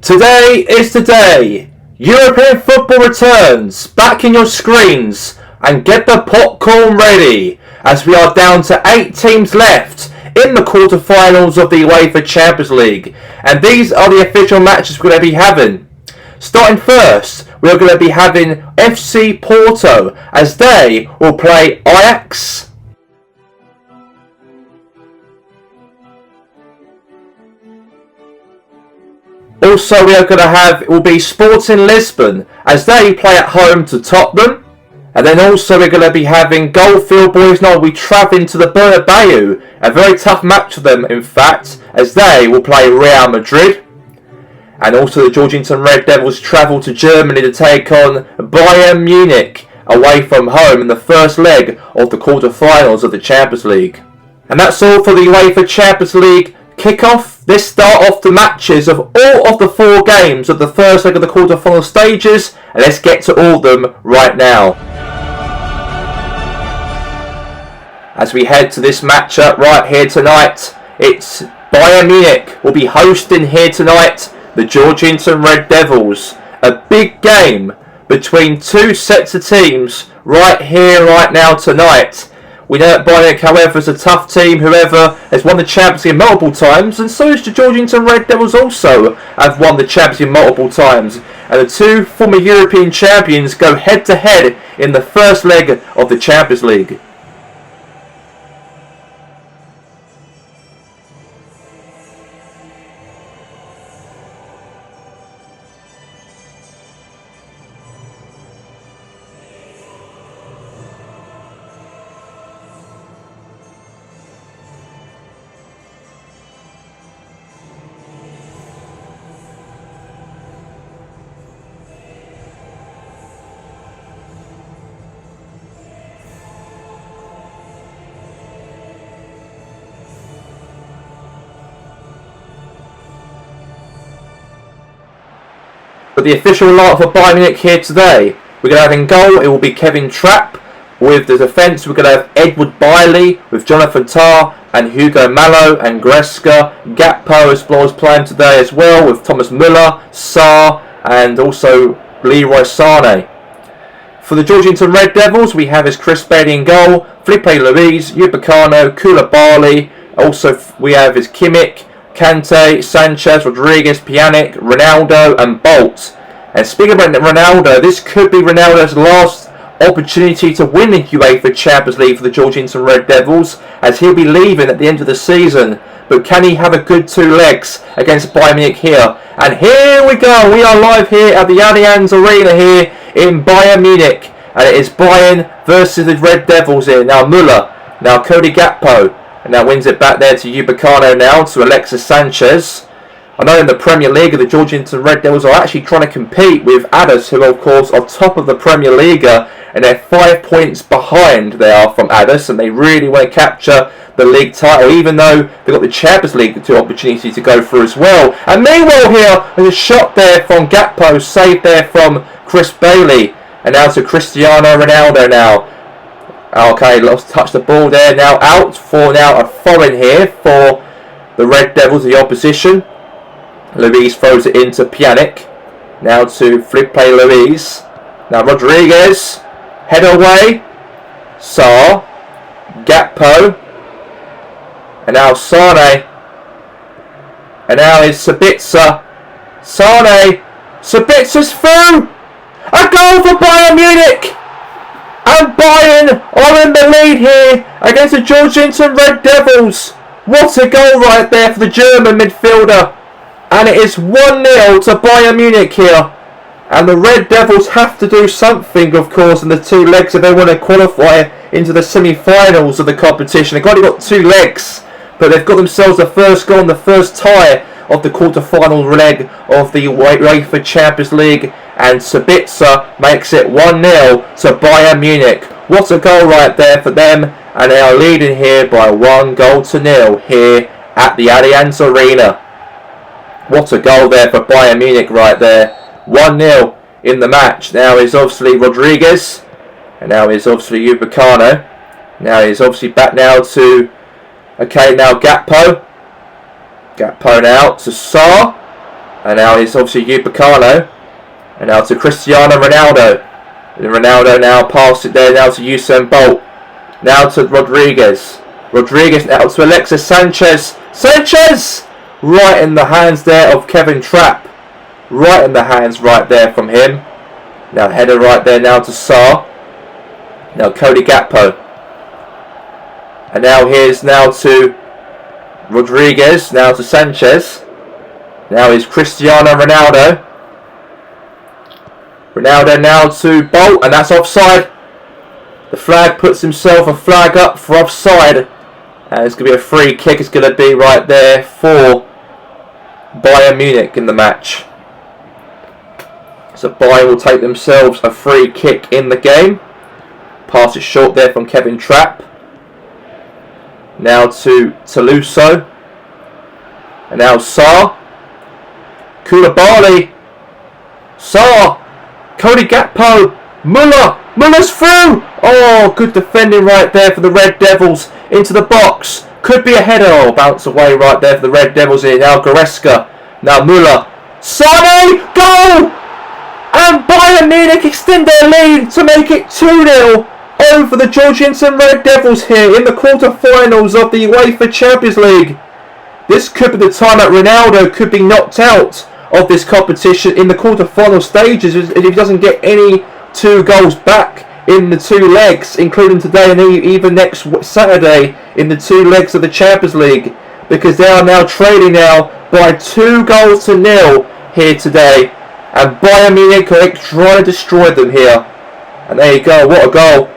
Today is the day. European football returns. Back in your screens and get the popcorn ready as we are down to 8 teams left in the quarterfinals of the UEFA Champions League. And these are the official matches we're going to be having. Starting first, we're going to be having FC Porto as they will play Ajax. Also, we are going to have, it will be Sporting Lisbon as they play at home to Tottenham. And then also we're going to be having Goldfield Boys now will be travelling to the Bernabeu. A very tough match for them, in fact, as they will play Real Madrid. And also the Georgington Red Devils travel to Germany to take on Bayern Munich away from home in the first leg of the quarterfinals of the Champions League. And that's all for the UEFA Champions League kick-off. This start off the matches of all of the 4 games of the first leg of the quarter-final stages, and let's get to all of them right now. As we head to this matchup right here tonight, it's Bayern Munich will be hosting here tonight the Georgington Red Devils. A big game between 2 sets of teams right here, right now tonight. We know that Bayern Munich, however, is a tough team. Whoever has won the Champions League multiple times, and so is the Georgington Red Devils also have won the Champions League multiple times. And the 2 former European champions go head to head in the first leg of the Champions League. But the official lineup for Bayern Munich here today, we're going to have in goal, it will be Kevin Trapp. With the defence, we're going to have Edward Bailey with Jonathan Tah and Hugo Mallow and Greska. Gakpo as well as playing today as well with Thomas Müller, Sarr and also Leroy Sané. For the Georgington Red Devils, we have as Chris Bailey in goal, Felipe Luis, Upamecano, Koulibaly. Also we have as Kimmich, Kante, Sanchez, Rodriguez, Pjanic, Ronaldo and Bolt. And speaking about Ronaldo, this could be Ronaldo's last opportunity to win the UEFA Champions League for the Georgington Red Devils, as he'll be leaving at the end of the season. But can he have a good 2 legs against Bayern Munich here? And here we go, we are live here at the Allianz Arena here in Bayern Munich. And it is Bayern versus the Red Devils here. Now Müller, now Cody Gakpo. And now wins it back there to Upamecano now to Alexis Sanchez. I know in the Premier League the Georgington Red Devils are actually trying to compete with Addis, who of course are top of the Premier League, and they're 5 points behind they are from Addis, and they really want to capture the league title, even though they've got the Champions League opportunity to go through as well. And meanwhile here, there's a shot there from Gakpo, saved there from Chris Bailey, and now to Cristiano Ronaldo now. Okay, lost touch the ball there. Now out for now a foreign here for the Red Devils, the opposition. Luis throws it into Pjanic. Now to Felipe Luis. Now Rodriguez. Head away. Sarr. Gakpo. And now Sané. And now is Sabitzer. Sané. Sabitzer's through. A goal for Bayern Munich. And Bayern are in the lead here against the Georgington Red Devils. What a goal right there for the German midfielder. And it is 1-0 to Bayern Munich here. And the Red Devils have to do something, of course, in the 2 legs if they want to qualify into the semi-finals of the competition. They've only got 2 legs, but they've got themselves the first goal and the first tie of the quarter-final leg of the UEFA Champions League. And Sabitzer makes it 1-0 to Bayern Munich. What a goal right there for them. And they are leading here by 1-0 here at the Allianz Arena. What a goal there for Bayern Munich right there. 1-0 in the match. Now is obviously Rodriguez. And now is obviously Upamecano. Now he's obviously back now to... Okay, now Gakpo. Gakpo now to Sarr. And now it's obviously Upamecano. And now to Cristiano Ronaldo. And Ronaldo now pass it there now to Usain Bolt. Now to Rodriguez. Rodriguez now to Alexis Sanchez. Sanchez! Right in the hands there of Kevin Trapp. Right in the hands right there from him. Now header right there now to Sarr. Now Cody Gakpo. And now here's now to Rodriguez. Now to Sanchez. Now is Cristiano Ronaldo. Ronaldo now to Bolt. And that's offside. The flag puts himself a flag up for offside. And it's going to be a free kick. It's going to be right there for Bayern Munich in the match. So Bayern will take themselves a free kick in the game. Pass it short there from Kevin Trapp. Now to Tolisso. And now Sarr. Koulibaly. Sarr. Cody Gakpo. Müller. Müller's through. Oh, good defending right there for the Red Devils. Into the box. Could be a header. Oh, bounce away right there for the Red Devils here. Now Goretzka. Now Müller. Sané. Goal! And Bayern Munich extend their lead to make it 2-0 over the Georgian Red Devils here in the quarter-finals of the UEFA Champions League. This could be the time that Ronaldo could be knocked out of this competition in the quarter-final stages if he doesn't get any 2 goals back in the 2 legs, including today and even next Saturday in the 2 legs of the Champions League, because they are now trailing now by 2-0 here today. And Bayern Munich are trying to destroy them here. And there you go, what a goal.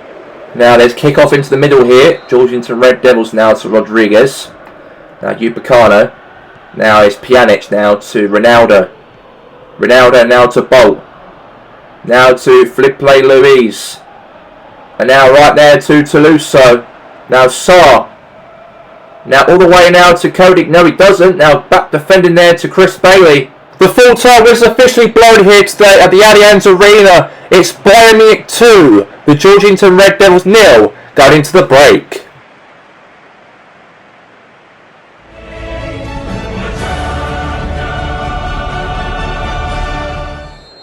Now there's kick-off into the middle here. Georgian Red Devils now to Rodriguez. Now Upamecano. Now it's Pjanic now to Ronaldo. Ronaldo now to Bolt. Now to Felipe Luis. And now right there to Tolisso. Now Sarr. Now all the way now to Cody. No, he doesn't. Now back defending there to Chris Bailey. The full-time whistle officially blown here today at the Allianz Arena. It's Bayern Munich 2, the Georgian Red Devils 0, going into the break.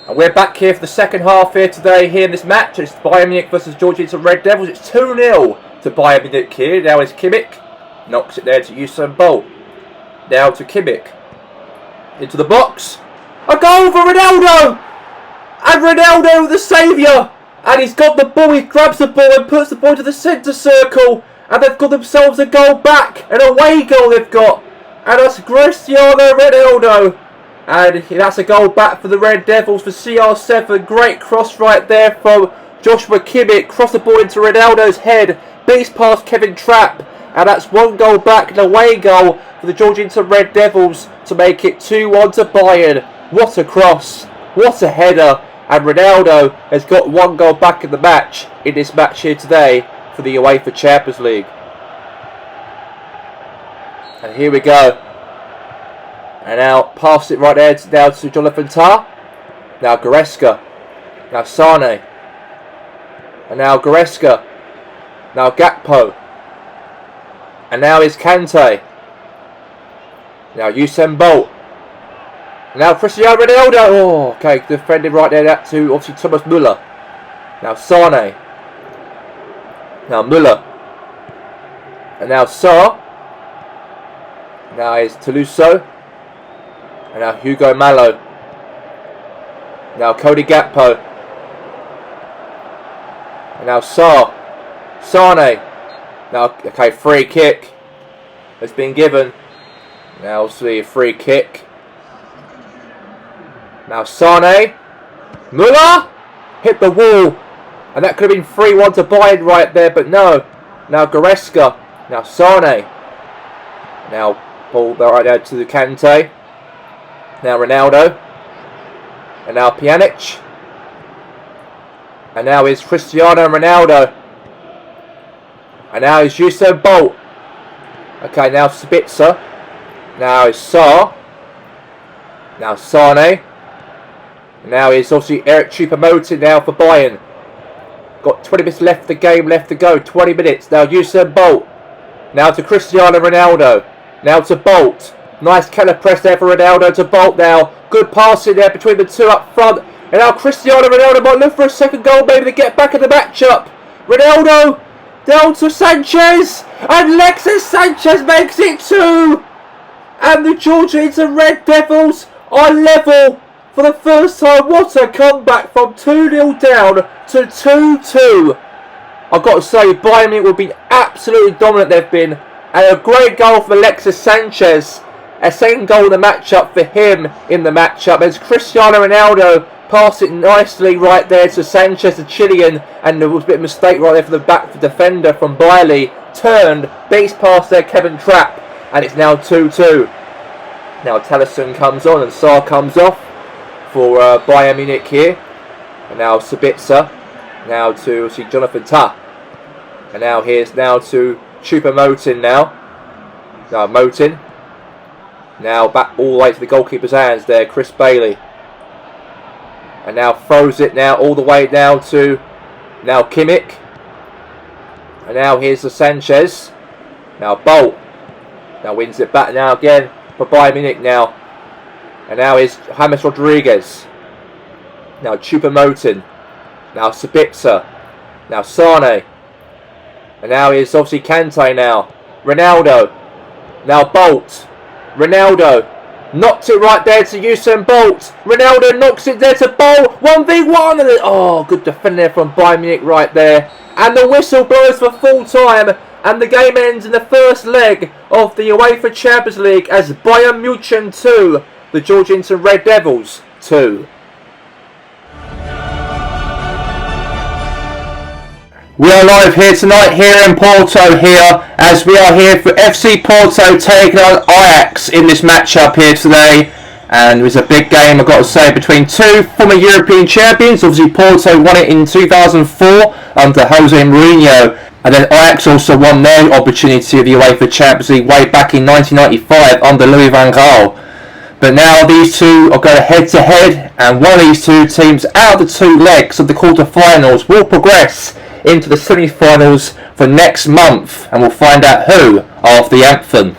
And we're back here for the second half here today here in this match. It's Bayern Munich versus Georgian Red Devils. It's 2-0 to Bayern Munich here. Now is Kimmich. Knocks it there to Usain Bolt. Now to Kimmich. Into the box. A goal for Ronaldo! And Ronaldo the saviour! And he's got the ball, he grabs the ball and puts the ball to the centre circle. And they've got themselves a goal back. An away goal they've got. And that's Cristiano Ronaldo. And that's a goal back for the Red Devils for CR7. Great cross right there from Joshua Kimmich. Cross the ball into Ronaldo's head. Beats past Kevin Trapp. And that's 1 goal back, an away goal for the Georgian Red Devils to make it 2-1 to Bayern. What a cross. What a header. And Ronaldo has got 1 goal back in the match, in this match here today for the UEFA Champions League. And here we go. And now pass it right there down to Jonathan Tah. Now Goretzka. Now Sané. And now Goretzka. Now Gakpo. And now is Kante. Now Usain Bolt. Now Cristiano Ronaldo. Oh, okay, defended right there that to obviously Thomas Müller. Now Sané. Now Müller. And now Sarr. Now is Tolisso. And now Hugo Malo. Now Cody Gakpo. And now Sarr. Sané. Now, okay, free kick has been given. Now, obviously, a free kick. Now, Sané. Müller hit the wall. And that could have been 3-1 to Bayern right there, but no. Now, Goretzka. Now, Sané. Now, ball right there to the Kante. Now, Ronaldo. And now, Pjanic. And now is Cristiano Ronaldo. And now is Usain Bolt. Okay, now Spitzer. Now is Sarr. Now Sané. Now is obviously Eric Choupo-Moting now for Bayern. Got 20 minutes left the game, left to go. 20 minutes. Now Usain Bolt. Now to Cristiano Ronaldo. Now to Bolt. Nice counter press there for Ronaldo to Bolt now. Good passing there between the two up front. And now Cristiano Ronaldo might look for a second goal maybe to get back in the matchup. Ronaldo down to Sanchez. And Alexis Sanchez makes it 2. And the Georgians and Red Devils are level for the first time. What a comeback from 2-0 down to 2-2. I've got to say, Bayern Munich will be absolutely dominant they've been. And a great goal from Alexis Sanchez. A second goal in the matchup for him in the matchup. As Cristiano Ronaldo passed it nicely right there to Sanchez, the Chilean. And there was a bit of a mistake right there for the back defender from Bailey. Turned, beats past there Kevin Trapp. And it's now 2-2. Now Talisson comes on and Sarr comes off for Bayern Munich here. And now Sabitzer. Now to see Jonathan Tah. And now here's now to Choupo-Moting now. Now Moting. Now back all the way to the goalkeeper's hands there, Chris Bailey. And now throws it now all the way now to now Kimmich. And now here's the Sanchez. Now Bolt. Now wins it back now again for Bayern Munich now. And now is James Rodriguez. Now Choupo-Moting. Now Sabitzer. Now Sane. And now is obviously Kante now. Ronaldo. Now Bolt. Ronaldo. Knocked it right there to Usain Bolt. Ronaldo knocks it there to Bolt. 1v1. And oh, good defender from Bayern Munich right there. And the whistle blows for full time. And the game ends in the first leg of the UEFA Champions League as Bayern Munich 2, the Georgians and Red Devils 2. We are live here tonight here in Porto here as we are here for FC Porto taking on Ajax in this matchup here today. And it was a big game, I've got to say, between two former European champions. Obviously Porto won it in 2004 under Jose Mourinho. And then Ajax also won their opportunity of the UEFA Champions League way back in 1995 under Louis van Gaal. But now these two are going head to head, and one of these two teams out of the two legs of the quarterfinals will progress into the semi-finals for next month, and we'll find out who after the anthem.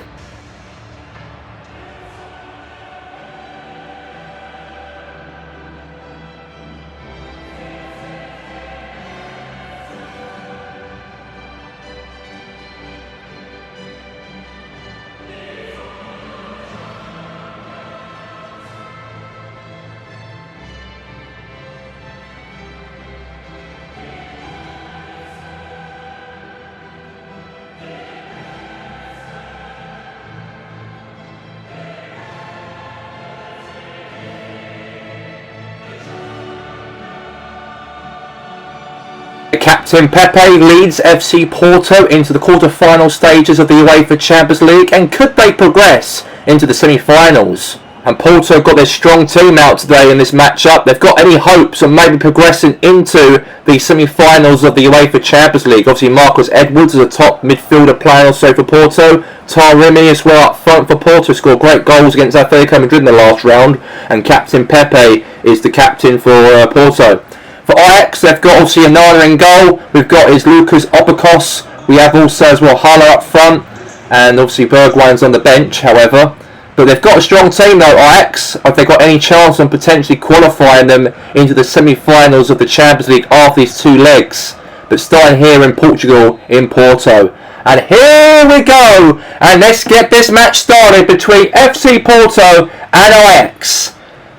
Captain Pepe leads FC Porto into the quarter-final stages of the UEFA Champions League, and could they progress into the semi-finals? And Porto got their strong team out today in this matchup. They've got any hopes of maybe progressing into the semi-finals of the UEFA Champions League. Obviously Marcus Edwards is a top midfielder playing also for Porto. Taremi as well up front for Porto, scored great goals against Atletico Madrid in the last round. And Captain Pepe is the captain for Porto. For Ajax, they've got obviously Onana in goal. We've got is Lucas Obakos. We have also as well Haller up front. And obviously Bergwijn's on the bench, however. But they've got a strong team though, Ajax. Have they got any chance on potentially qualifying them into the semi-finals of the Champions League after these two legs? But starting here in Portugal, in Porto. And here we go! And let's get this match started between FC Porto and Ajax.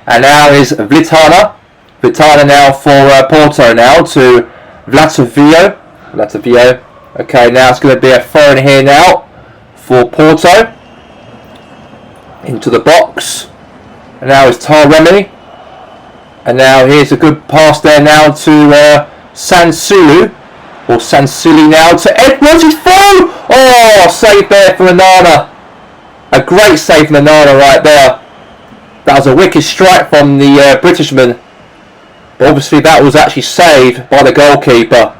And now is Vitana. Vitana now for Porto now to Vlatavio. Okay, now it's going to be a throw in here now for Porto. Into the box. And now it's Taremi. And now here's a good pass there now to Sansulu. Or Sansuli now to Edwards. He's through! Oh, save there for Onana. A great save from Onana right there. That was a wicked strike from the Britishman. But obviously that was actually saved by the goalkeeper.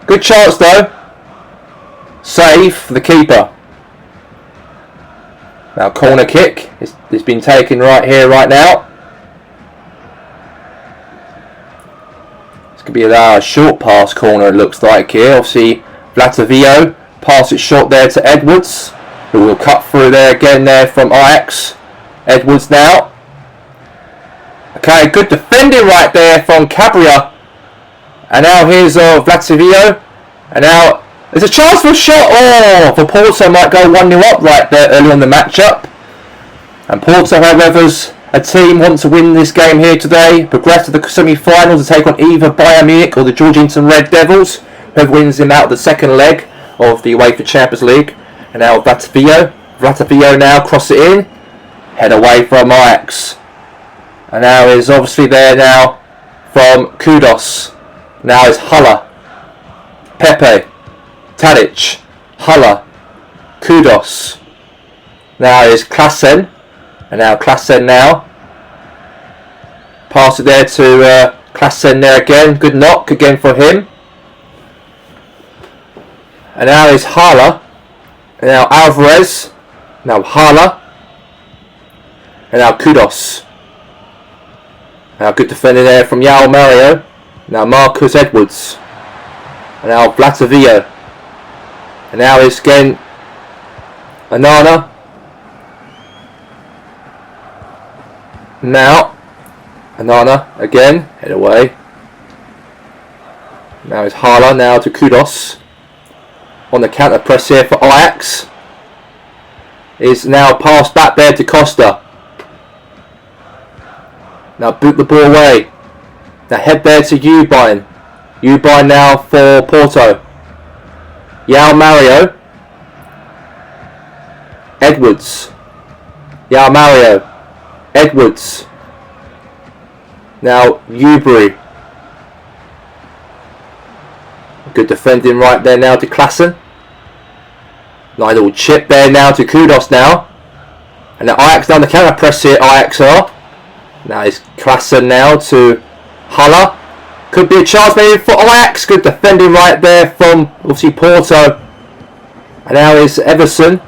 Good chance though. Save for the keeper. Now corner kick. It's been taken right here, right now. It's going to be a short pass corner it looks like here. Obviously Vlatavio pass it short there to Edwards. who will cut through there again there from Ajax. Edwards now. Okay, good defending right there from Cabria. And now here's Vlatavio. And now there's a chance for a shot. Oh, for Porto might go 1-0 up right there early on the matchup. And Porto, however, as a team want to win this game here today, progress to the semi-finals to take on either Bayern Munich or the Georgington Red Devils. Whoever wins him out of the second leg of the UEFA Champions League. And now Vlatavio now cross it in. Head away from Ajax. And now is obviously there now from Kudos. Now is Haller. Pepe. Tadic. Haller. Kudos. Now is Klassen. And now Klassen now. Pass it there to Klassen there again. Good knock again for him. And now is Haller. And now Alvarez. Now Haller. And now Kudos. Now good defending there from Yao Mario. Now Marcus Edwards. And now Vlatavio. And now it's again Anana. Now Anana again. Head away. Now it's Haller now to Kudos. On the counter press here for Ajax. Is now passed back there to Costa. Now boot the ball away. Now head there to Ubine. Ubine now for Porto. Yao Mario. Edwards. Yao Mario. Edwards. Now Ubry. Good defending right there now to Klassen. Nice little chip there now to Kudos now. And now Ajax down the counter press here. Ajax are. Now it's Klassen now to Haller. Could be a chance maybe for Ajax. Good defending right there from obviously Porto. And now it's Everson.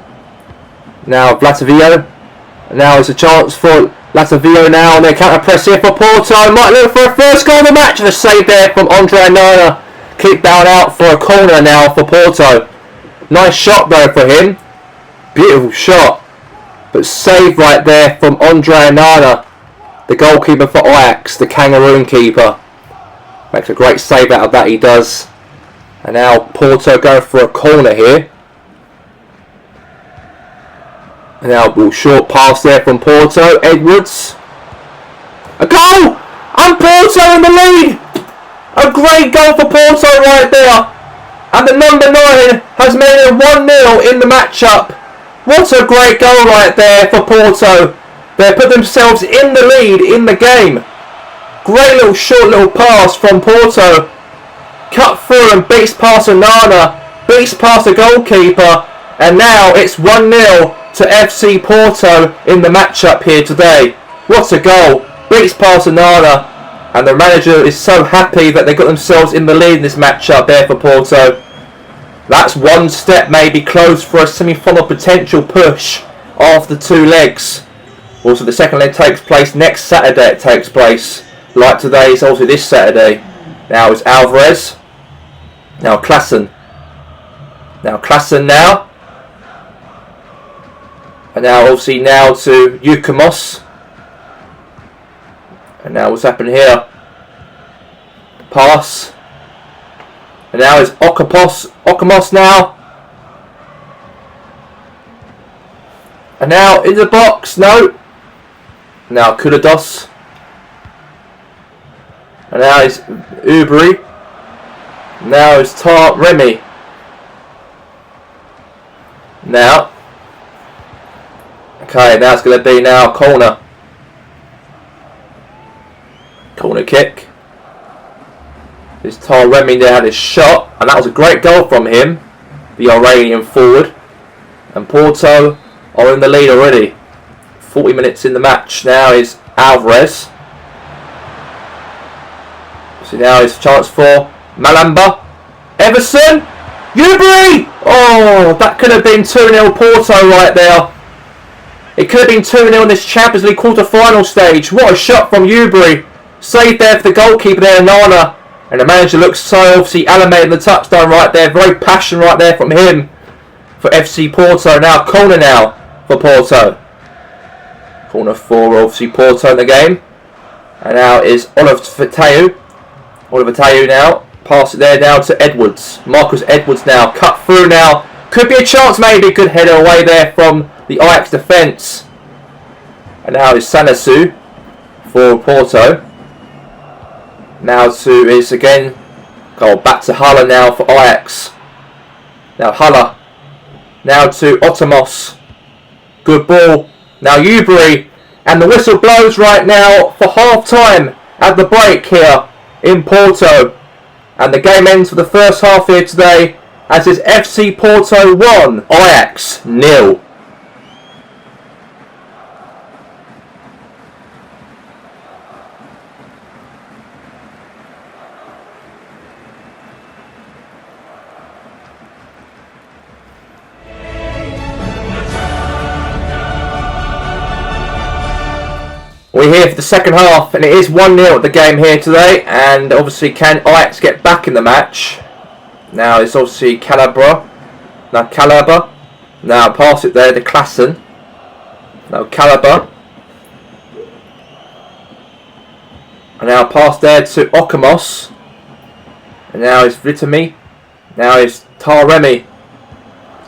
Now Vlatavio. And now it's a chance for Vlatavio now on their counter press here for Porto. Might look for a first goal of the match. And a save there from Andre Nana. Kick down out for a corner now for Porto. Nice shot though for him. Beautiful shot. But save right there from Andre Nana. The goalkeeper for Ajax, the Cameroon keeper. Makes a great save out of that, he does. And now Porto going for a corner here. And now a short pass there from Porto. Edwards. A goal! And Porto in the lead! A great goal for Porto right there. And the number 9 has made it 1-0 in the matchup. What a great goal right there for Porto. They put themselves in the lead in the game. Great little short little pass from Porto. Cut through and beats past Nana. Beats past the goalkeeper. And now it's 1-0 to FC Porto in the matchup here today. What a goal. Beats past Nana. And the manager is so happy that they got themselves in the lead in this matchup there for Porto. That's one step maybe close for a semi-final potential push after 2 legs. Also, the second leg takes place next Saturday. It takes place like today. It's also this Saturday. Now it's Alvarez. Now Klassen. Now Klassen now. And now obviously now to Yukamos. And now what's happened here? Pass. And now it's Okamos now. And now in the box. No. Now Kudos. And now it's Ubry. Now it's Tar Remy. Now. Okay, now it's going to be now corner. Corner kick. This Tar Remy there had his shot. And that was a great goal from him. The Iranian forward. And Porto are in the lead already. 40 minutes in the match. Now is Alvarez. So now is a chance for Malamba. Everson. Ubry! Oh, that could have been 2-0 Porto right there. It could have been 2-0 in this Champions League quarter-final stage. What a shot from Ubry. Saved there for the goalkeeper there, Nana. And the manager looks so obviously animated in the touchdown right there. Very passionate right there from him. for FC Porto. Now corner now for Porto. Corner for obviously Porto in the game. And now is Oliver Teu. Oliver Teu now. Pass it there now to Edwards. Marcus Edwards now. Cut through now. Could be a chance maybe. Good header away there from the Ajax defence. And now is Sanasu for Porto. Now is again. Go back to Haller now for Ajax. Now Haller. Now to Otamos. Good ball. Now Ubery. And the whistle blows right now for half time at the break here in Porto. And the game ends for the first half here today as it's FC Porto 1, Ajax 0. We're here for the second half, and it is 1-0 at the game here today. And obviously, can Ajax get back in the match? Now it's obviously Calabra. Now Calaba. Now pass it there to Klassen. Now Calaba. And now pass there to Okamos. And now it's Vitami. Now it's Taremi.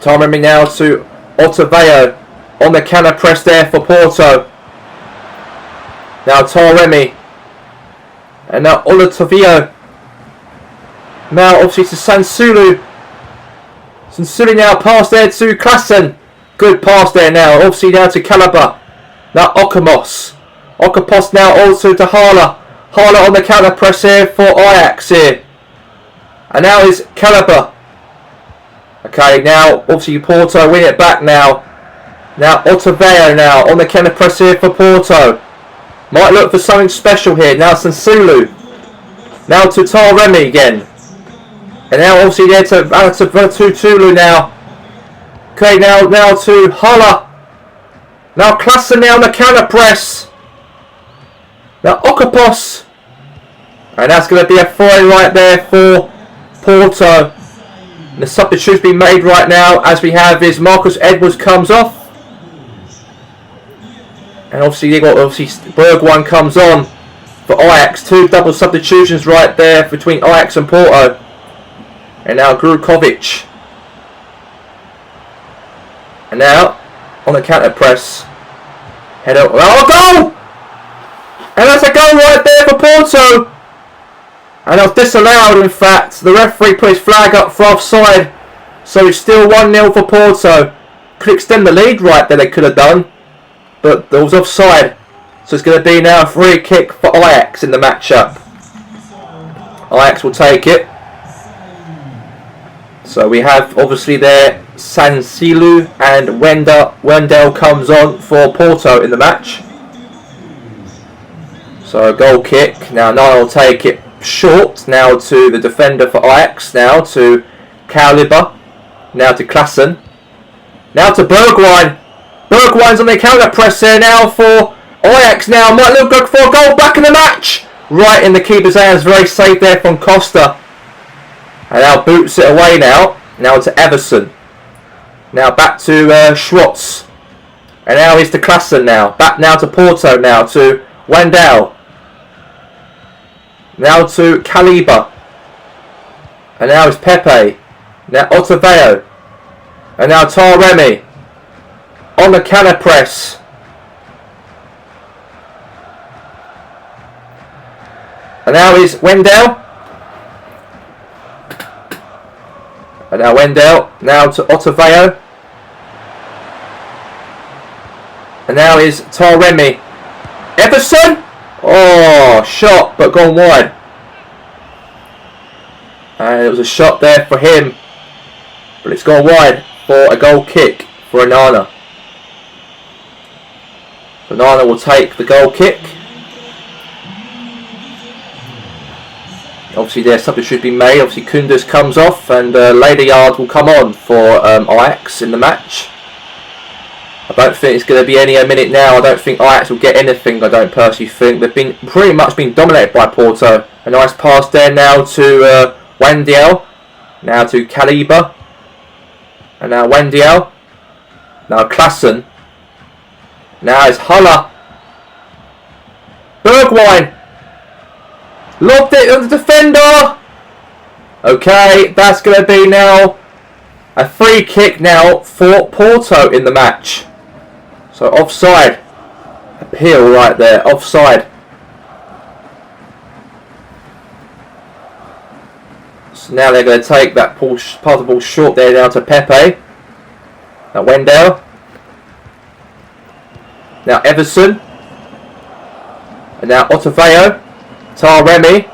Taremi now to Otaveo. On the counter press there for Porto. Now Taremi. And now Olatavio. Now obviously to Sansulu. Sansulu now pass there to Klassen. Good pass there now. Obviously now to Calaba. Now Okamos. Okapos now also to Haller. Haller on the counter press here for Ajax here. And now is Calaba. Okay, now obviously Porto win it back now. Now Otaveo now on the counter press here for Porto. Might look for something special here. Now Sansulu. Now to Taremi again. And now obviously there to Tulu now. Okay, now to Haller. Now Klassen now on the counter press. Now Okapos. And that's going to be a throw right there for Porto. And the substitute's been made right now as we have is Marcus Edwards comes off. And obviously Bergwijn comes on for Ajax. Two double substitutions right there between Ajax and Porto. And now Grukovic. And now on the counter press. Head up. Oh, goal! And that's a goal right there for Porto. And it was disallowed, in fact. The referee put his flag up for offside. So it's still 1-0 for Porto. Could extend the lead right there, they could have done. But there was offside. So it's going to be now a free kick for Ajax in the matchup. Ajax will take it. So we have obviously there Sansilu and Wendell comes on for Porto in the match. So a goal kick. Now Nile will take it short. Now to the defender for Ajax. Now to Caliber. Now to Klassen. Now to Bergwijn. Bergwijn's on the counter press there now for Ajax. Now might look good for a goal back in the match. Right in the keeper's hands. Very safe there from Costa. And now boots it away now. Now to Everson. Now back to Schwartz. And now he's to Klassen now. Back now to Porto now to Wendell. Now to Caliba. And now it's Pepe. Now Otaveo. And now Taremi. On the counter press. And now is Wendell. And now Wendell. Now to Otaveo. And now is Taremi. Everson. Oh, shot, but gone wide. And it was a shot there for him. But it's gone wide for a goal kick for Onana. So Onana will take the goal kick. Obviously their substitute should be made. Obviously Kunduz comes off and Lederyard will come on for Ajax in the match. I don't think it's going to be any a minute now. I don't think Ajax will get anything. I don't personally think. They've been pretty much been dominated by Porto. A nice pass there now to Wendell. Now to Caliba. And now Wendiel. Now Klassen. Now it's Huller. Bergwijn. Lobbed it on the defender. Okay, that's going to be now a free kick now for Porto in the match. So offside. Appeal right there. Offside. So now they're going to take that part of the ball short there down to Pepe. Now Wendell. Now Everson. And now Otavio. Taremi.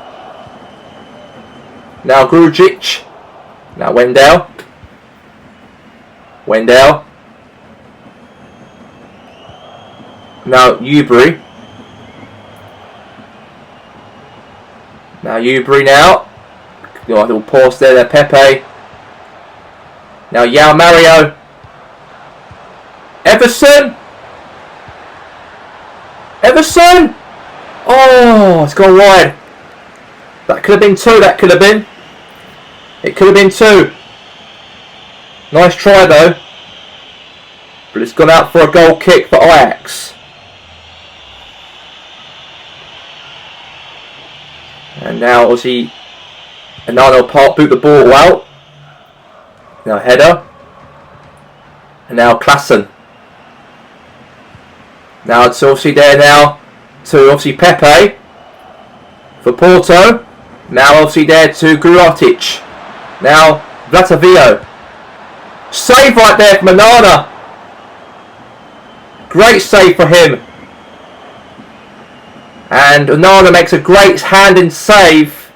Now Grujic. Now Wendell. Wendell. Now Ubry. Now Ubry now. Got a little pause there, Pepe. Now Yao Mario. Everson. Everson. Oh, it's gone wide. That could have been two, that could have been. It could have been two. Nice try though. But it's gone out for a goal kick for Ajax. And now obviously Anano Park boot the ball out. Now header. And now Klassen. Now it's obviously there now to obviously Pepe for Porto. Now obviously there to Grujic. Now Vatavio. Save right there from Anana. Great save for him. And Onana makes a great hand-in save.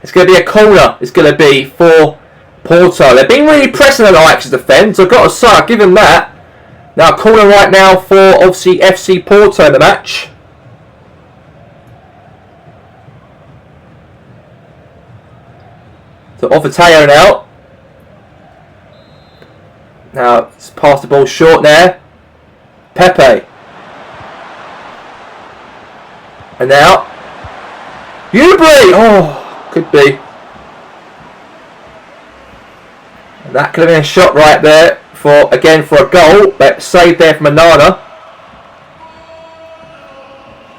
It's going to be a corner. It's going to be for Porto. They've been really pressing on Ajax's defence. I've got to say, I'll give them that. Now, corner right now for, obviously, FC Porto in the match. So, Ovateo now. Now, it's passed the ball short there. Pepe. And now, Ubry! Oh, could be. And that could have been a shot right there for a goal, but saved there from Anana.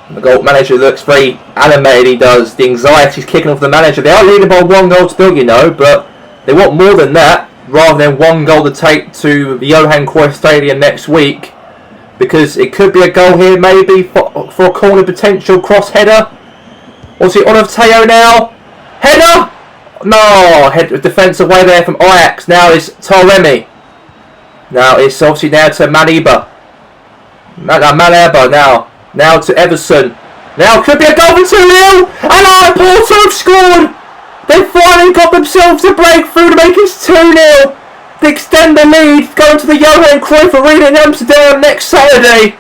And the goal manager looks very animated, he does. The anxiety's kicking off the manager. They are leading by 1 goal to nil, you know, but they want more than that, rather than 1 goal to take to the Johan Cruyff Stadium next week. Because it could be a goal here, maybe, for a corner potential cross header. Obviously, Onofteo now. Header! No! Defence away there from Ajax. Now is Taremi. Now it's obviously now to Maniba. Maniba now. Now to Everson. Now could be a goal for 2-0! And Porto have scored! They finally got themselves a breakthrough to make it 2-0! They extend the lead, going to the Johan Cruyff Arena in Amsterdam next Saturday.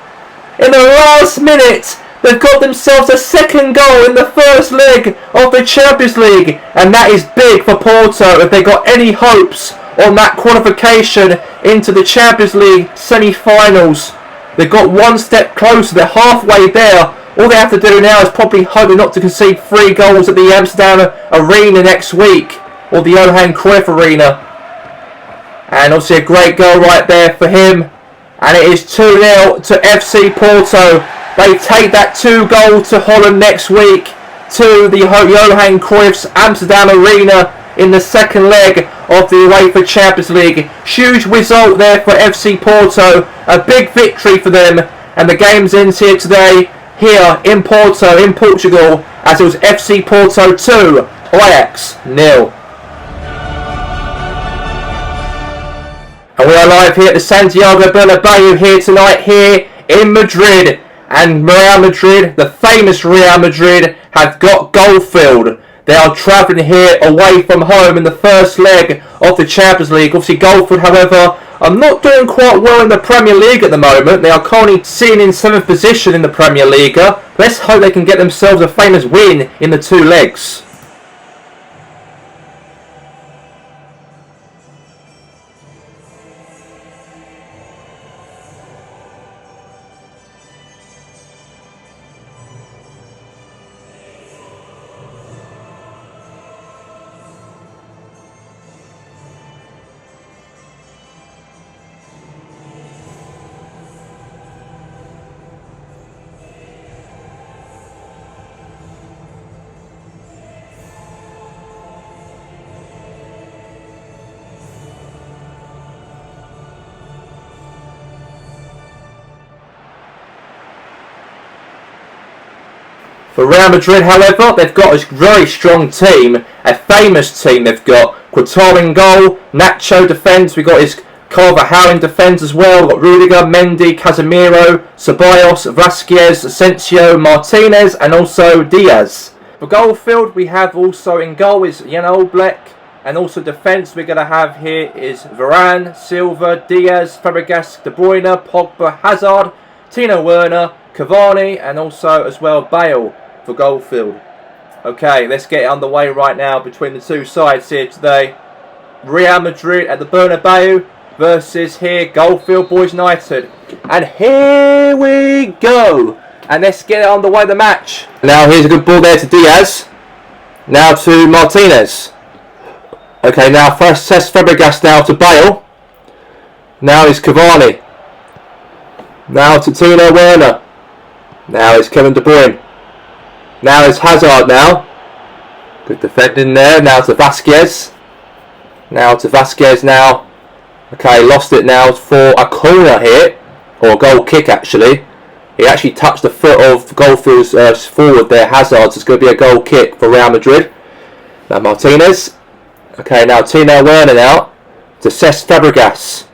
In the last minute, they've got themselves a second goal in the first leg of the Champions League. And that is big for Porto if they got any hopes on that qualification into the Champions League semi-finals. They've got one step closer, they're halfway there. All they have to do now is probably hope not to concede 3 goals at the Amsterdam Arena next week. Or the Johan Cruyff Arena. And obviously a great goal right there for him. And it is 2-0 to FC Porto. They take that 2 goal to Holland next week to the Johan Cruyff's Amsterdam Arena in the second leg of the UEFA Champions League. Huge result there for FC Porto. A big victory for them. And the game's ends here today, here in Porto, in Portugal, as it was FC Porto 2, Ajax 0. And we are live here at the Santiago Bernabeu here tonight, here in Madrid. And Real Madrid, the famous Real Madrid, have got Goldfield. They are travelling here away from home in the first leg of the Champions League. Obviously Goldfield, however, are not doing quite well in the Premier League at the moment. They are currently sitting in 7th position in the Premier League. Let's hope they can get themselves a famous win in the 2 legs. For Real Madrid, however, they've got a very strong team, a famous team. They've got Courtois in goal, Nacho defence, we've got his Carvajal in defence as well, we've got Rudiger, Mendy, Casemiro, Ceballos, Vasquez, Asensio, Martinez and also Diaz. For Goldfield, we have also in goal is Jan Oblak, and also defence we're going to have here is Varane, Silva, Diaz, Fabregas, De Bruyne, Pogba, Hazard, Tino Werner, Cavani and also as well Bale for Goldfield. Okay, let's get it underway right now between the two sides here today. Real Madrid at the Bernabeu versus here Goldfield Boys United. And here we go. And let's get it underway the match. Now here's a good ball there to Diaz. Now to Martinez. Okay, now first test Fabregas now to Bale. Now is Cavani. Now to Tino Werner. Now is Kevin De Bruyne. Now is Hazard now. Good defending there. Now to Vasquez. Now to Vasquez now. Okay, lost it now for a corner here. Or a goal kick actually. He actually touched the foot of Goldfield's forward there, Hazard. So it's going to be a goal kick for Real Madrid. Now Martinez. Okay, now Tino Werner now to Cesc Fabregas.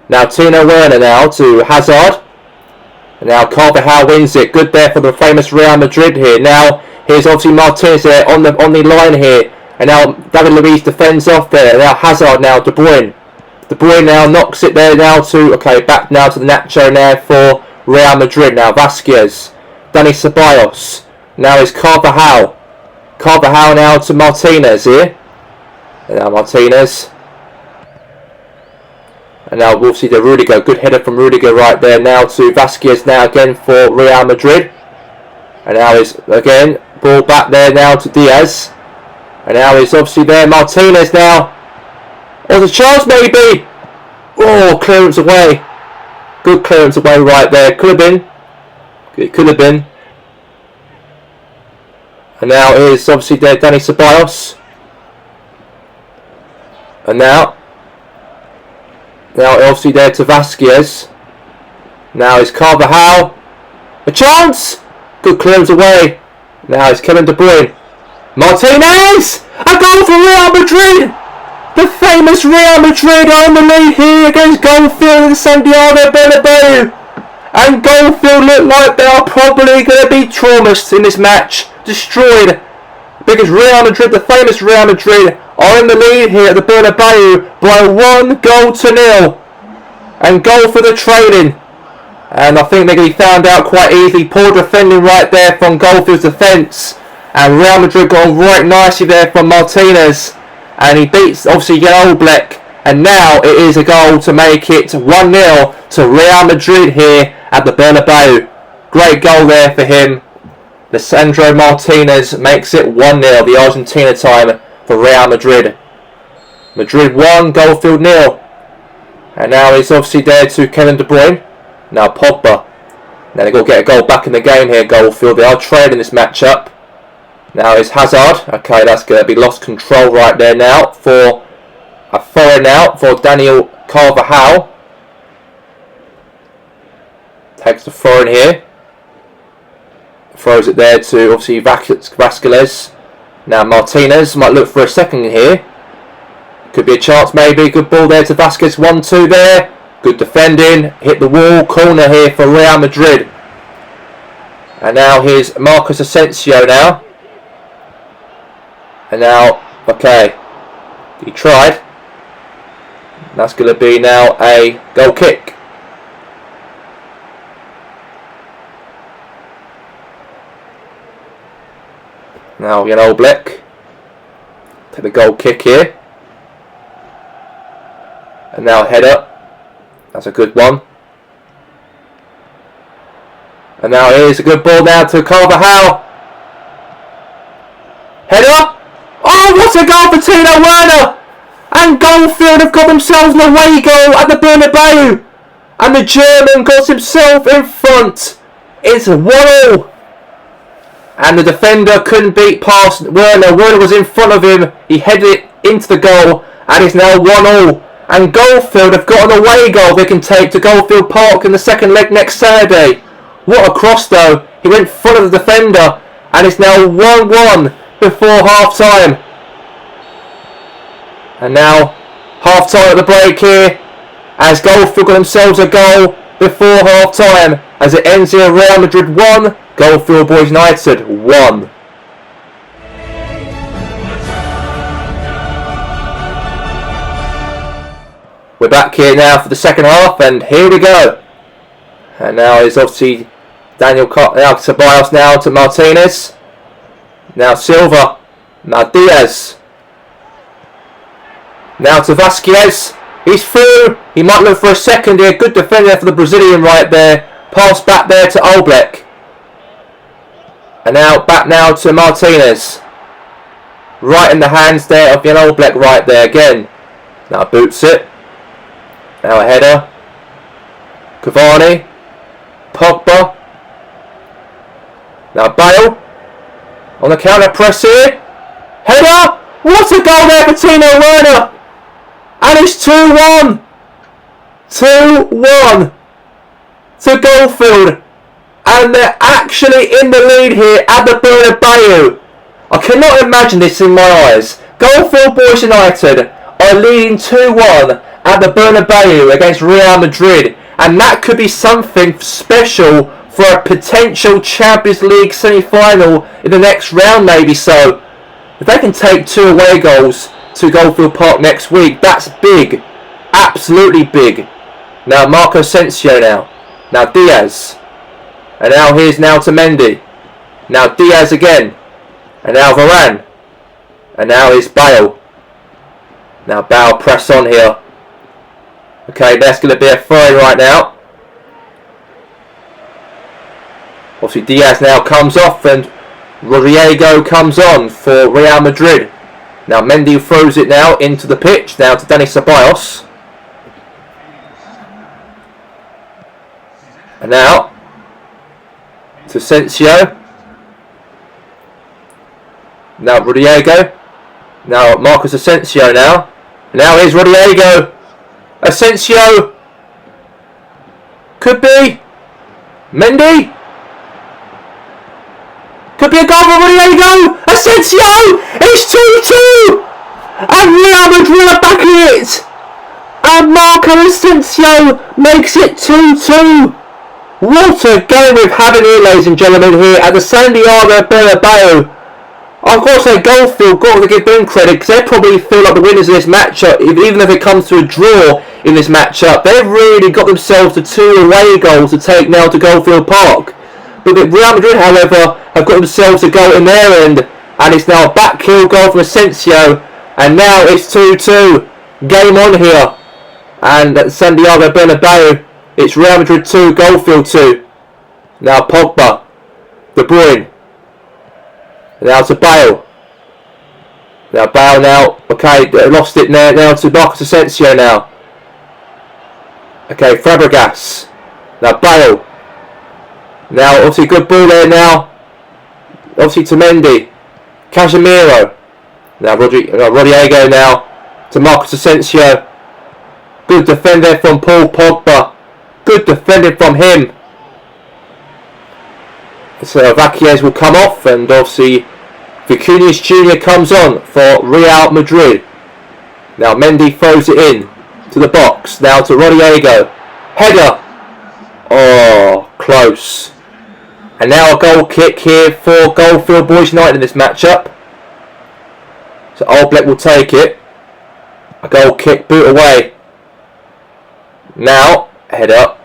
Now Tino Werner now to Hazard. And now Carvajal wins it. Good there for the famous Real Madrid here. Now here's obviously Martinez there on the line here. And now David Luiz defends off there. Now Hazard now, De Bruyne. De Bruyne now knocks it there now to, okay, back now to the Nacho now for Real Madrid. Now Vasquez. Dani Ceballos. Now is Carvajal. Carvajal now to Martinez here. And now Martinez. And now we'll see the Rudiger. Good header from Rudiger right there. Now to Vasquez now again for Real Madrid. And now is again ball back there now to Diaz. And now is obviously there Martinez now. Oh, there's a chance maybe. Oh, clearance away. Good clearance away right there. Could have been. It could have been. And now is obviously there Dani Ceballos. And now obviously there to Vasquez. Now is Carvajal. A chance! Good clearance away. Now it's Kevin De Bruyne. Martinez! A goal for Real Madrid! The famous Real Madrid on the lead here against Goldfield in Santiago Bernabeu. And Goldfield look like they are probably going to be traumatized in this match. Destroyed. Because Real Madrid, the famous Real Madrid, are in the lead here at the Bernabeu by 1-0. And goal for the training. And I think they're going to be found out quite easily. Poor defending right there from Goldfield's defence. And Real Madrid got right nicely there from Martinez. And he beats obviously Jan Oblak. And now it is a goal to make it 1-0 to Real Madrid here at the Bernabeu. Great goal there for him. Lisandro Martinez makes it 1-0. The Argentina time for Real Madrid. Madrid 1, Goldfield 0. And now it's obviously there to Kevin De Bruyne. Now Pogba. Now they've got to get a goal back in the game here, Goldfield. They are trailing this matchup. Now it's Hazard. Okay, that's going to be lost control right there now for a foreign out for Daniel Carvajal. Takes the foreign here. Throws it there to obviously Vasquez. Now Martinez might look for a second here. Could be a chance maybe. Good ball there to Vasquez. 1-2 there. Good defending. Hit the wall. Corner here for Real Madrid. And now here's Marcus Asensio now. And now, okay. He tried. That's going to be now a goal kick. Now Jan Oblak. Take the goal kick here. And now header. That's a good one. And now here's a good ball now to Carvajal. Header. Oh, what a goal for Tino Werner. And Goldfield have got themselves an away goal at the Bernabeu. And the German got himself in front. It's 1-0. And the defender couldn't beat past Werner. Werner was in front of him. He headed it into the goal. And it's now 1-0. And Goldfield have got an away goal they can take to Goldfield Park in the second leg next Saturday. What a cross though. He went in front of the defender. And it's now 1-1 before half time. And now half time at the break here, as Goldfield got themselves a goal before half time, as it ends here Real Madrid 1, Goldfield Boys United 1. We're back here now for the second half, and here we go. And now is obviously now Ceballos now to Martinez. Now Silva. Now Diaz. Now to Vasquez. He's through. He might look for a second here. Good defender for the Brazilian right there. Pass back there to Oblak. And now back now to Martinez. Right in the hands there of Jan Oblak right there again. Now boots it. Now a header. Cavani. Pogba. Now Bale. On the counter press here. Header. What a goal there for Timo Werner. And it's 2-1. 2-1 to Goldfield. And they're actually in the lead here at the Bernabeu. I cannot imagine this in my eyes. Goldfield Boys United are leading 2-1 at the Bernabeu against Real Madrid. And that could be something special for a potential Champions League semi-final in the next round maybe. So if they can take 2 away goals to Goldfield Park next week, that's big. Absolutely big. Now Marco Asensio now. Now Diaz. And now here's now to Mendy. Now Diaz again. And now Varane. And now it's Bale. Now Bale press on here. Okay, that's going to be a throw right now. Obviously Diaz now comes off and Rodrigo comes on for Real Madrid. Now Mendy throws it now into the pitch. Now to Dani Ceballos. And now to Asensio. Now Rodrigo. Now Marcos Asensio now. Now here's Rodrigo. Asensio. Could be. Mendy. Could be a goal for Rodrigo. Asensio. It's 2-2. And Real Madrid are back in it. And Marco Asensio makes it 2-2. What a game we've having here, ladies and gentlemen, here at the Santiago Bernabeu. I've got to say, Goldfield, got to give them credit, because they probably feel like the winners of this matchup, even if it comes to a draw in this matchup. They've really got themselves the 2 away goals to take now to Goldfield Park. But Real Madrid, however, have got themselves a goal in their end, and it's now a back heel goal from Asensio, and now it's 2-2. Game on here. And at Santiago Bernabeu, it's Real Madrid 2, Goldfield 2. Now Pogba. De Bruyne. Now to Bale. Now Bale now. Okay, lost it there. Now to Marcos Asensio now. Okay, Fabregas. Now Bale. Now obviously good ball there now. Obviously to Mendy. Casemiro. Now Rodrigo now. To Marcos Asensio. Good defender from Paul Pogba. Good defending from him. So Vasquez will come off, and obviously Vinicius Jr. comes on for Real Madrid. Now Mendy throws it in to the box. Now to Rodrigo. Header. Oh, close. And now a goal kick here for Goldfield Boys United in this matchup. So Oblak will take it. A goal kick, boot away. Now head up.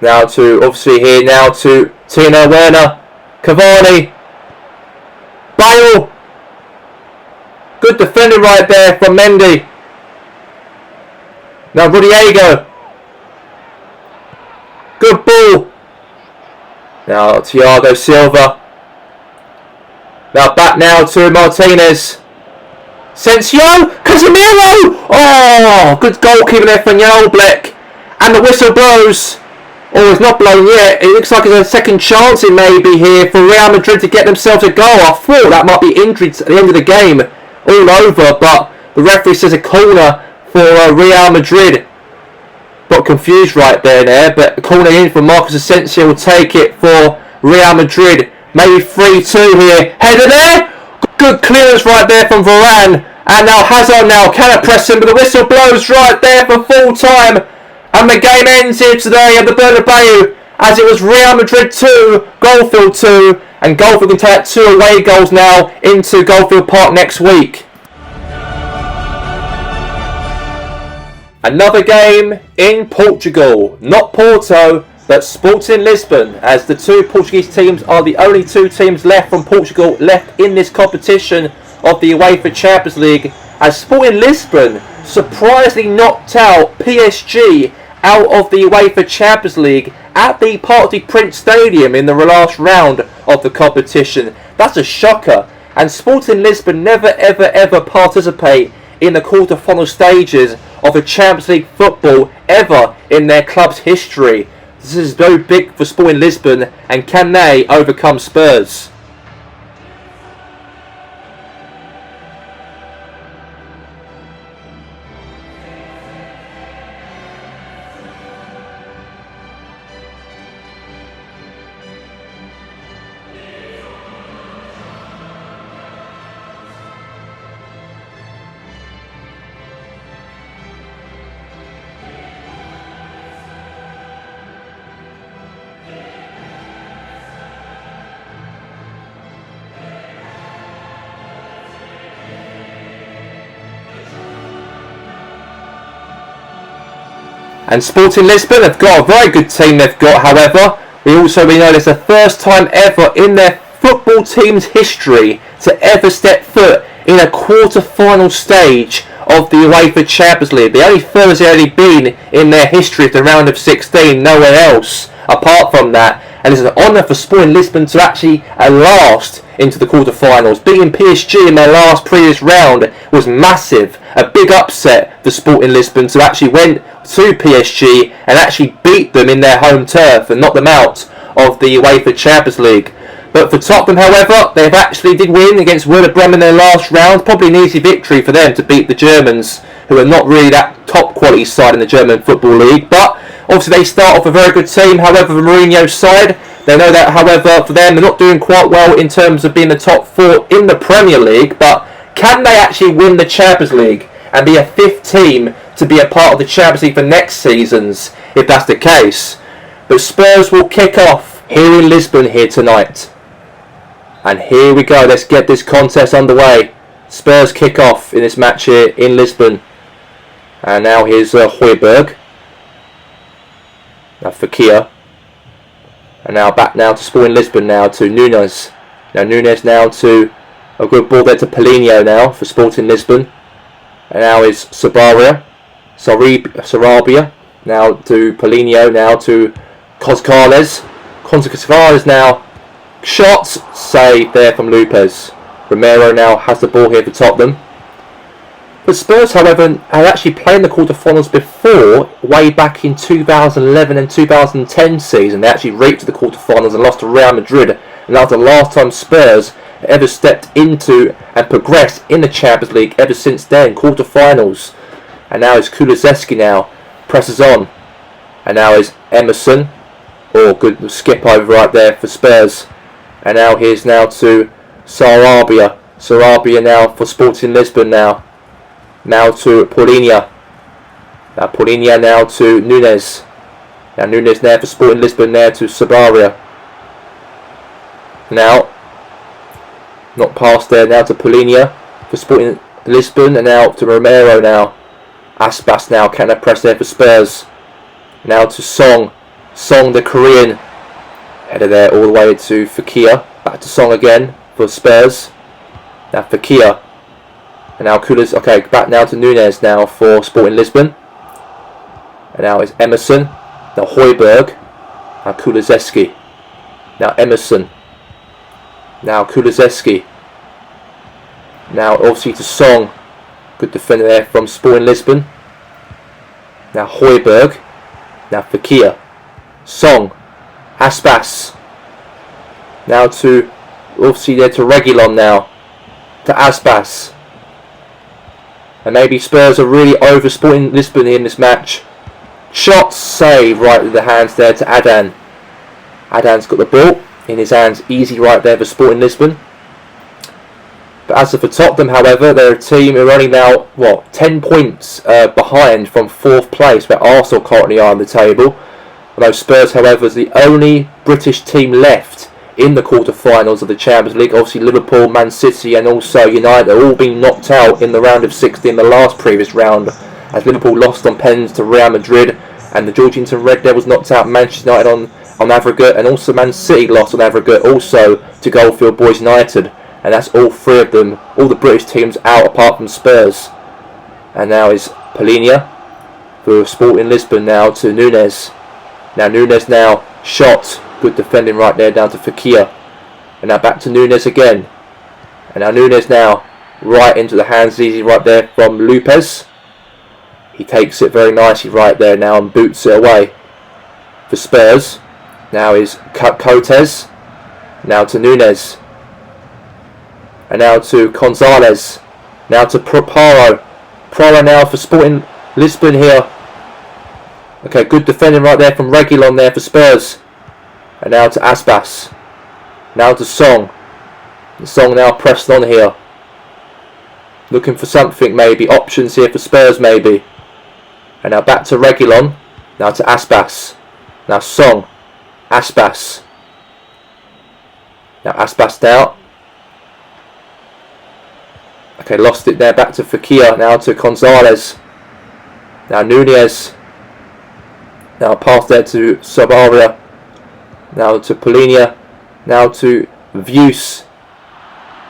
Now to obviously here now to Timo Werner. Cavani. Bale. Good defender right there from Mendy. Now Rodrigo. Good ball. Now Thiago Silva. Now back now to Martinez. Asensio. Casemiro. Oh, good goalkeeping there from Jan Oblak. And the whistle blows. Oh, it's not blown yet. It looks like it's a second chance it may be here for Real Madrid to get themselves a goal. I thought that might be injured at the end of the game. All over, but the referee says a corner for Real Madrid. Got confused right there, but a corner in from Marcos Asensio will take it for Real Madrid. Maybe 3-2 here. Header there. Good clearance right there from Varane. And now Hazard now cannot press him, but the whistle blows right there for full time. And the game ends here today at the Bernabeu, as it was Real Madrid 2, Goldfield 2. And Goldfield can take 2 away goals now into Goldfield Park next week. Another game in Portugal. Not Porto, but Sporting Lisbon, as the 2 Portuguese teams are the only 2 teams left from Portugal left in this competition of the UEFA Champions League, as Sporting Lisbon surprisingly knocked out PSG out of the UEFA Champions League at the Parc des Princes Stadium in the last round of the competition. That's a shocker, and Sporting Lisbon never ever participate in the quarter-final stages of a Champions League football ever in their club's history. This is very big for Sporting Lisbon, and can they overcome Spurs? And Sporting Lisbon have got a very good team they've got, however. We know it's the first time ever in their football team's history to ever step foot in a quarter-final stage of the UEFA Champions League. The only furthest they've only been in their history is the round of 16, nowhere else apart from that. And it's an honour for Sporting Lisbon to actually last into the quarter-finals. Beating PSG in their last previous round was massive. A big upset for Sporting Lisbon to actually went to PSG and actually beat them in their home turf and knock them out of the UEFA Champions League. But for Tottenham, however, they've actually did win against Werder Bremen in their last round. Probably an easy victory for them to beat the Germans, who are not really that top quality side in the German Football League. But obviously they start off a very good team. However, the Mourinho's side, they know that, however, for them, they're not doing quite well in terms of being the top 4 in the Premier League. But can they actually win the Champions League and be a 5th team to be a part of the Champions League for next seasons, if that's the case? But Spurs will kick off here in Lisbon here tonight. And here we go, let's get this contest underway. Spurs kick off in this match here in Lisbon. And now here's Højbjerg. Now Fekir. And now back now to Sporting Lisbon now to Nunes. Now Nunes now to a good ball there to Paulinho now for Sporting Lisbon. And now is Sarabia. Now to Paulinho, now to Gonzalez. Gonzalez now. Shots saved there from Lopez. Romero now has the ball here for Tottenham. But Spurs, however, had actually played in the quarterfinals before, way back in 2011 and 2010 season. They actually reached the quarterfinals and lost to Real Madrid. And that was the last time Spurs ever stepped into and progressed in the Champions League ever since then, quarterfinals. And now is Kulusevski now, presses on. And now is Emerson. Oh, good skip over right there for Spurs. And now here's now to Sarabia. Sarabia now for Sporting Lisbon now. Now to Paulinho. Now Paulinho now to Nunes. Now Nunes there for Sporting Lisbon there to Sarabia. Now, not past there now to Paulinho for Sporting Lisbon. And now to Romero now. Aspas now can press there for Spurs. Now to Song. Song the Korean. Header there all the way to Fekir. Back to Song again for Spurs. Now Fekir. And now Kulas. Okay, back now to Nunes now for Sporting Lisbon. And now it's Emerson. Now Højbjerg. Now Kulusevski. Now Emerson. Now Kulusevski. Now obviously to Song. Good defender there from Sporting Lisbon. Now Højbjerg. Now Fekir. Song. Aspas. Now to, obviously there to Reguilon now. To Aspas. And maybe Spurs are really over Sporting Lisbon in this match. Shot save right with the hands there to Adan. Adan's got the ball. in his hands. Easy right there for Sporting Lisbon. But as for Tottenham, however, they're a team who are only now, 10 points behind from 4th place, where Arsenal currently are on the table. Although Spurs, however, is the only British team left in the quarter-finals of the Champions League. Obviously, Liverpool, Man City and also United are all being knocked out in the round of 16 in the last previous round, as Liverpool lost on pens to Real Madrid, and the Georgington Red Devils knocked out Manchester United on aggregate, and also Man City lost on aggregate also to Goldfield Boys United. And that's all 3 of them, all the British teams out apart from Spurs. And now is Palhinha for Sporting Lisbon now to Nunes. Now Nunes now shot. Good defending right there down to Fekir. And now back to Nunes again. And now Nunes now right into the hands easy right there from Lopez. He takes it very nicely right there now and boots it away for Spurs. Now is Cotes. Now to Nunes. And now to Gonzalez. Now to Praro. Praro now for Sporting Lisbon here. Okay, good defending right there from Reguilon there for Spurs. And now to Aspas. Now to Song. Song now pressed on here. Looking for something maybe. Options here for Spurs maybe. And now back to Reguilon. Now to Aspas. Now Song. Aspas. Now Aspas now. Okay, lost it there. Back to Fekir. Now to Gonzalez. Now Nunez. Now pass there to Sabaria. Now to Palhinha. Now to Vius.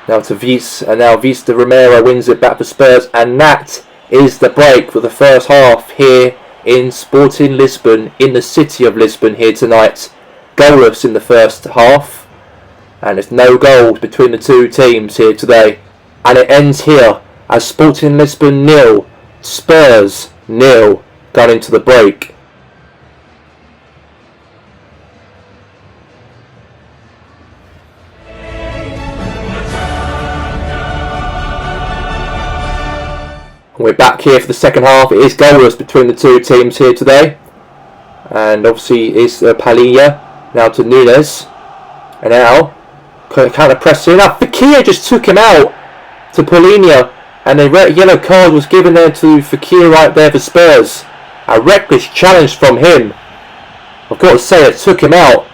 Now to Vies. And now Vies de Romero wins it back for Spurs. And that is the break for the first half here in Sporting Lisbon, in the city of Lisbon here tonight. Goalless in the first half. And there's no goals between the two teams here today. And it ends here as Sporting Lisbon 0, Spurs 0, going into the break. We're back here for the second half. It is goalless between the two teams here today. And obviously it's Palhinha now to Nunes. And now counter pressing up. Fekir just took him out to Palhinha, and a yellow card was given there to Fekir right there for Spurs. A reckless challenge from him. I've got to say, it took him out.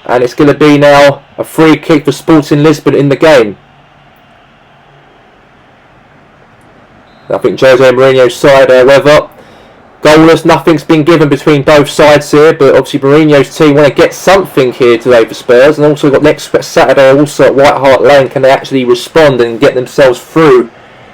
And it's going to be now a free kick for Sporting Lisbon in the game. I think Jose Mourinho's side, however, goalless, nothing's been given between both sides here, but obviously Mourinho's team want to get something here today for Spurs, and also got next Saturday also at White Hart Lane. Can they actually respond and get themselves through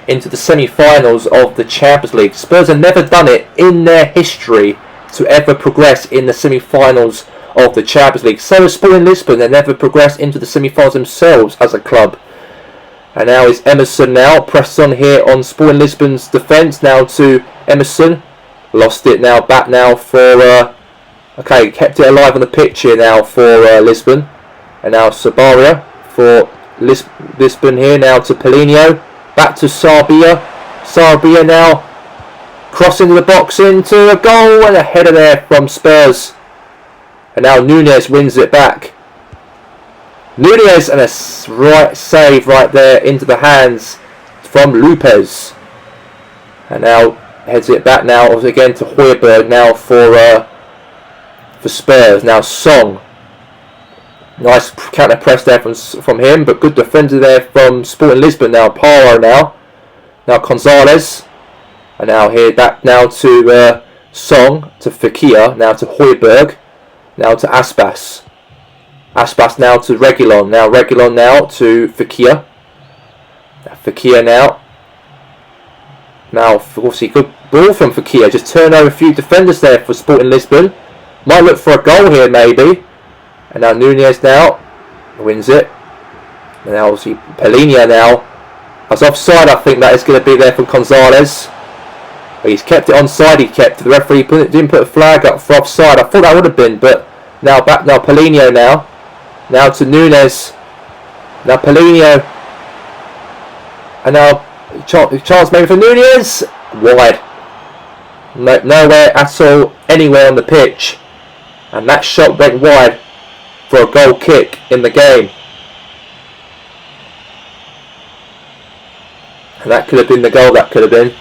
into the semi-finals of the Champions League? Spurs have never done it in their history to ever progress in the semi-finals of the Champions League. So has Sporting Lisbon. They never progressed into the semi-finals themselves as a club. And now is Emerson now pressed on here on Sporting Lisbon's defence. Now to Emerson. Lost it now, back now for, okay, kept it alive on the pitch here now for Lisbon. And now Sabaria for Lisbon here, now to Palhinha. Back to Sarabia. Sarabia now crossing the box into a goal, and a header there from Spurs. And now Nunes wins it back. Nunes, and a right save right there into the hands from Lopez. And now heads it back now again to Højbjerg now for Spurs. Now Song. Nice counter press there from him, but good defender there from Sporting Lisbon. Now Paro now. Now Gonzalez. And now here back now to Song, to Fekir, now to Højbjerg, now to Aspas. Aspas now to Reguilon. Now Reguilon now to Fekir. Fekir now. Now obviously good ball from Fekir. Just turned over a few defenders there for Sporting Lisbon. Might look for a goal here maybe. And now Nunes now wins it. And now obviously Palhinha now. That's offside, I think that is going to be there from Gonzalez. But he's kept it onside, he kept. The referee didn't put a flag up for offside. I thought that would have been, but now back now Palhinha now. Now to Nunes. Now Palhinha. And now chance maybe for Nunes. Wide. Nowhere at all, anywhere on the pitch. And that shot went wide. for a goal kick in the game. And that could have been the goal, that could have been.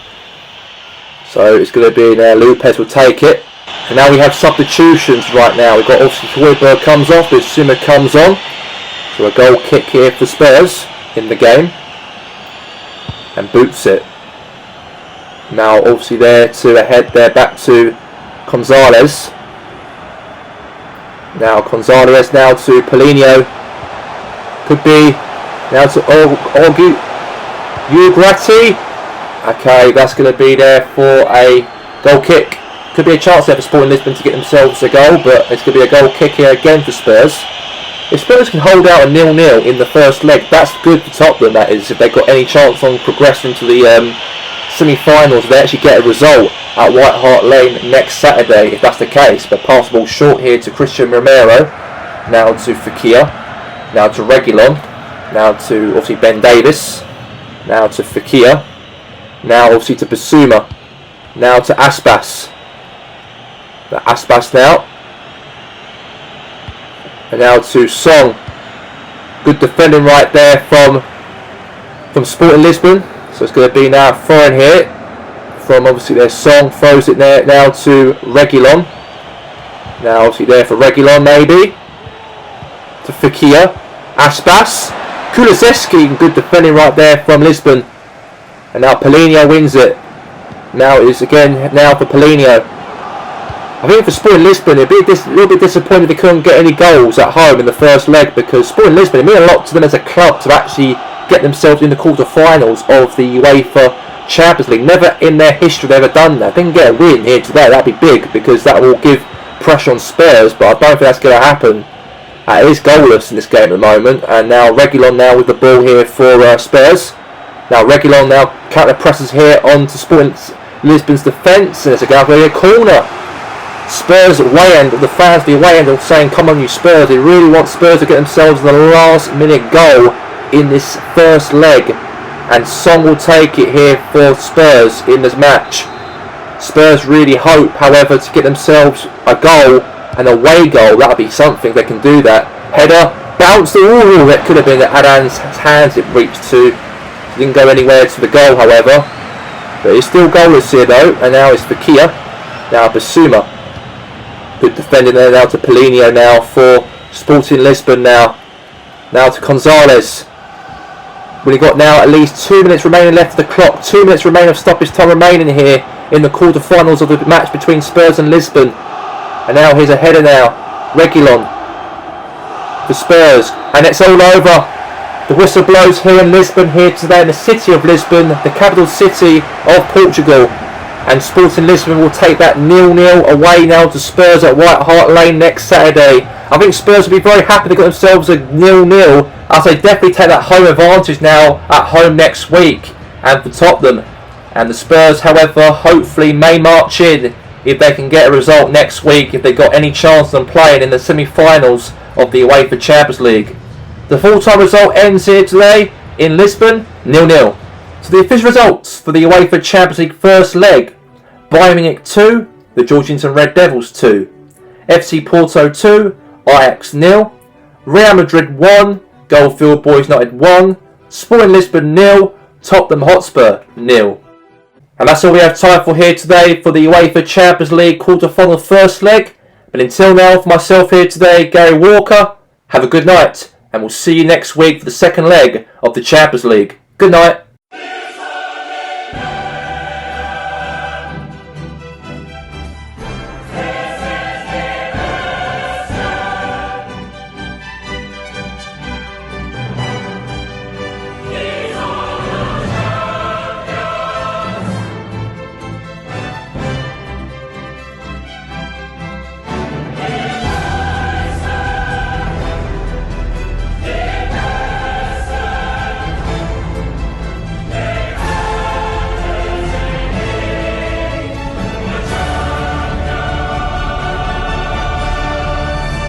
So it's going to be Lopez will take it. And now we have substitutions right now. We've got obviously Hoiberg comes off, Bissouma comes on. So a goal kick here for Spurs in the game. And boots it. Now obviously there to ahead there back to Gonzalez. Now Gonzalez now to Paulinho. Could be now to Ugrati. Okay, that's going to be there for a goal kick. Could be a chance there for Sporting Lisbon to get themselves a goal, but it's going to be a goal kick here again for Spurs. If Spurs can hold out a 0-0 in the first leg, that's good for Tottenham, that is. If they've got any chance on progressing to the semi-finals, they actually get a result at White Hart Lane next Saturday, if that's the case. But pass the ball short here to Christian Romero. Now to Fekir. Now to Reguilon. Now to, obviously, Ben Davis. Now to Fekir. Now obviously to Bissouma. Now to Aspas. Aspas now. And now to Song. Good defending right there from Sporting Lisbon. So it's going to be now thrown here. From obviously their Song. Throws it there now to Reguilon. Now obviously there for Reguilon maybe. To Fekir. Aspas. Kulusevski. Good defending right there from Lisbon. And now Paulinho wins it. Now it's again now for Paulinho. I think for Sporting Lisbon, it'd be a little bit disappointed they couldn't get any goals at home in the first leg, because Sporting Lisbon, it meant a lot to them as a club to actually get themselves in the quarter-finals of the UEFA Champions League. Never in their history they've ever done that. If they can get a win here today, that'd be big, because that will give pressure on Spurs, but I don't think that's going to happen. It is goalless in this game at the moment, and now Reguilon now with the ball here for Spurs. Now Reguilon now counter presses here onto Sporting Lisbon's defence, and it's a corner. Spurs away end, the fans the away end are saying, come on you Spurs, they really want Spurs to get themselves the last minute goal in this first leg, and Song will take it here for Spurs in this match. Spurs really hope, however, to get themselves a goal, an away goal. That would be something, they can do that. Header, bounced, that could have been at Adan's hands it reached to. Didn't go anywhere to the goal, however. But it's still goalless here though, and now it's Fekir. Now Bissouma. Good defending there now to Paulinho now for Sporting Lisbon now. Now to Gonzalez. We've got now at least 2 minutes remaining left of the clock. 2 minutes remaining of stoppage time remaining here in the quarter-finals of the match between Spurs and Lisbon. And now here's a header now. Reguilon for Spurs. And it's all over. The whistle blows here in Lisbon here today, in the city of Lisbon, the capital city of Portugal. And Sporting Lisbon will take that 0-0 away now to Spurs at White Hart Lane next Saturday. I think Spurs will be very happy they got themselves a 0-0, as they definitely take that home advantage now at home next week. And for Tottenham. And the Spurs, however, hopefully may march in if they can get a result next week, if they've got any chance of playing in the semi-finals of the UEFA Champions League. The full-time result ends here today in Lisbon, 0-0. So the official results for the UEFA Champions League first leg: Bayern Munich 2, the Georgians Red Devils 2, FC Porto 2, Ajax 0, Real Madrid 1, Goldfield Boys United 1, Sporting Lisbon 0, Tottenham Hotspur 0. And that's all we have time for here today for the UEFA Champions League quarter-final first leg. But until now, for myself here today, Gary Walker, have a good night. And we'll see you next week for the second leg of the Champions League. Good night.